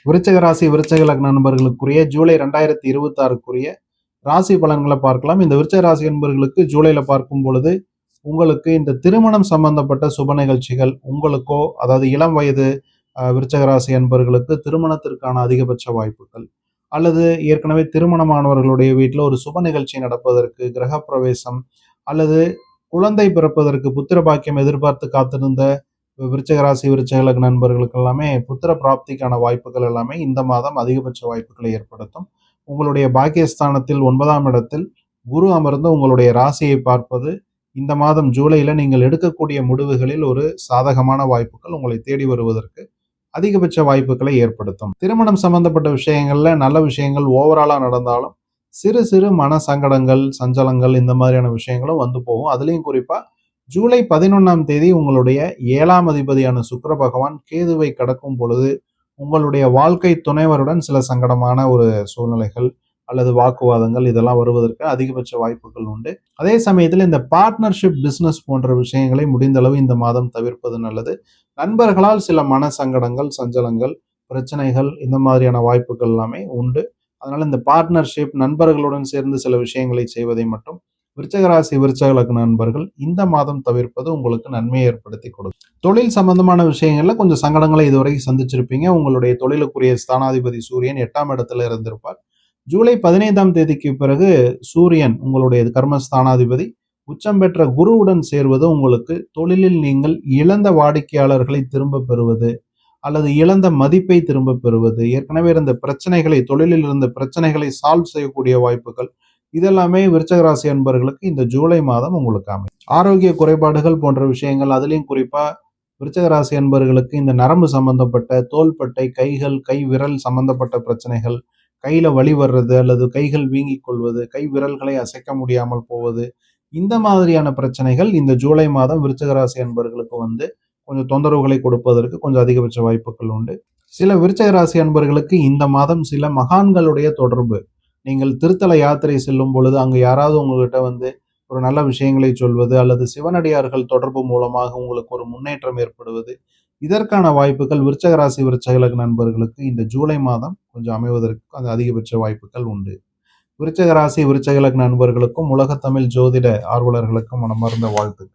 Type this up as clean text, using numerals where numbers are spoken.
விருச்சிக ராசி விருச்சிக லக்ன நண்பர்களுக்குரிய ஜூலை 2026க்குரிய ராசி பலன்களை பார்க்கலாம். இந்த விருச்சிக ராசி நண்பர்களுக்கு ஜூலைல பார்க்கும் பொழுது உங்களுக்கு இந்த திருமணம் சம்பந்தப்பட்ட சுப நிகழ்ச்சிகள் உங்களுக்கோ, அதாவது இளம் வயது விருச்சிக ராசி நண்பர்களுக்கு திருமணத்திற்கான அதிகபட்ச வாய்ப்புகள், அல்லது ஏற்கனவே திருமணமானவர்களுடைய வீட்டில் ஒரு சுப நிகழ்ச்சி நடப்பதற்கு, கிரகப்பிரவேசம் அல்லது குழந்தை பிறப்பதற்கு புத்திர பாக்கியம் எதிர்பார்த்து காத்திருந்த விருச்சிக ராசி விருச்சிக லக்ன நண்பர்களுக்கு எல்லாமே புத்திர பிராப்திக்கான வாய்ப்புகள் எல்லாமே இந்த மாதம் அதிகபட்ச வாய்ப்புகளை ஏற்படுத்தும். உங்களுடைய பாக்கியஸ்தானத்தில் 9ஆம் இடத்தில் குரு அமர்ந்து உங்களுடைய ராசியை பார்ப்பது இந்த மாதம் ஜூலைல நீங்கள் எடுக்கக்கூடிய முடிவுகளில் ஒரு சாதகமான வாய்ப்புகள் உங்களை தேடி வருவதற்கு அதிகபட்ச வாய்ப்புகளை ஏற்படுத்தும். திருமணம் சம்பந்தப்பட்ட விஷயங்கள்ல நல்ல விஷயங்கள் ஓவராலா நடந்தாலும் சிறு சிறு மன சங்கடங்கள், சஞ்சலங்கள் இந்த மாதிரியான விஷயங்களும் வந்து போகும். அதுலயும் குறிப்பா ஜூலை 11ஆம் தேதி உங்களுடைய 7ஆம் அதிபதியான சுக்கிர பகவான் கேதுவை கடக்கும் பொழுது உங்களுடைய வாழ்க்கை துணைவருடன் சில சங்கடமான ஒரு சூழ்நிலைகள் அல்லது வாக்குவாதங்கள் இதெல்லாம் வருவதற்கு அதிகபட்ச வாய்ப்புகள் உண்டு. அதே சமயத்தில் இந்த பார்ட்னர்ஷிப் பிசினஸ் போன்ற விஷயங்களை முடிந்தளவு இந்த மாதம் தவிர்ப்பது நல்லது. நண்பர்களால் சில மன சங்கடங்கள், சஞ்சலங்கள், பிரச்சனைகள் இந்த மாதிரியான வாய்ப்புகள் எல்லாமே உண்டு. அதனால இந்த பார்ட்னர்ஷிப் நண்பர்களுடன் சேர்ந்து சில விஷயங்களை செய்வதை மட்டும் விருச்சிக ராசி விருச்சிக லக்ன நண்பர்கள் இந்த மாதம் தவிர்ப்பது உங்களுக்கு நன்மையை ஏற்படுத்தி கொடுக்கும். தொழில் சம்பந்தமான விஷயங்கள்ல கொஞ்சம் சங்கடங்களை இதுவரைக்கும் சந்திச்சிருப்பீங்க. உங்களுடைய தொழிலுக்குரிய ஸ்தானாதிபதி சூரியன் 8ஆம் இடத்துல இருந்திருப்பார். ஜூலை 15ஆம் தேதிக்கு பிறகு சூரியன் உங்களுடைய கர்மஸ்தானாதிபதி உச்சம் பெற்ற குருவுடன் சேர்வது உங்களுக்கு தொழிலில் நீங்கள் இழந்த வாடிக்கையாளர்களை திரும்ப பெறுவது அல்லது இழந்த மதிப்பை திரும்ப பெறுவது, ஏற்கனவே இருந்த பிரச்சனைகளை, தொழிலில் இருந்த பிரச்சனைகளை சால்வ் செய்யக்கூடிய வாய்ப்புகள் இதெல்லாமே விருச்சிக ராசி அன்பர்களுக்கு இந்த ஜூலை மாதம் உங்களுக்கு அமையும். ஆரோக்கிய குறைபாடுகள் போன்ற விஷயங்கள், அதுலயும் குறிப்பா விருச்சிக ராசி அன்பர்களுக்கு இந்த நரம்பு சம்பந்தப்பட்ட தோள்பட்டை, கைகள், கை விரல் சம்பந்தப்பட்ட பிரச்சனைகள், கையில வலி வர்றது அல்லது கைகள் வீங்கிக் கொள்வது, கை விரல்களை அசைக்க முடியாமல் போவது, இந்த மாதிரியான பிரச்சனைகள் இந்த ஜூலை மாதம் விருச்சிக ராசி அன்பர்களுக்கு வந்து கொஞ்சம் தொந்தரவுகளை கொடுப்பதற்கு கொஞ்சம் அதிகபட்ச வாய்ப்புகள் உண்டு. சில விருச்சிக ராசி அன்பர்களுக்கு இந்த மாதம் சில மகான்களுடைய தொடர்பு, நீங்கள் திருத்தல யாத்திரை செல்லும் பொழுது அங்கு யாராவது உங்ககிட்ட வந்து ஒரு நல்ல விஷயங்களை சொல்வது அல்லது சிவனடியார்கள் தொடர்பு மூலமாக உங்களுக்கு ஒரு முன்னேற்றம் ஏற்படுவது, இதற்கான வாய்ப்புகள் விருச்சிக ராசி விருச்சிக லக்ன நண்பர்களுக்கு இந்த ஜூலை மாதம் கொஞ்சம் அமைவதற்கு அந்த அதிகபட்ச வாய்ப்புகள் உண்டு. விருச்சிக ராசி விருச்சிக லக்ன நண்பர்களுக்கும் உலகத்தமிழ் ஜோதிட ஆர்வலர்களுக்கும் மனமார்ந்த வாழ்த்துக்கள்.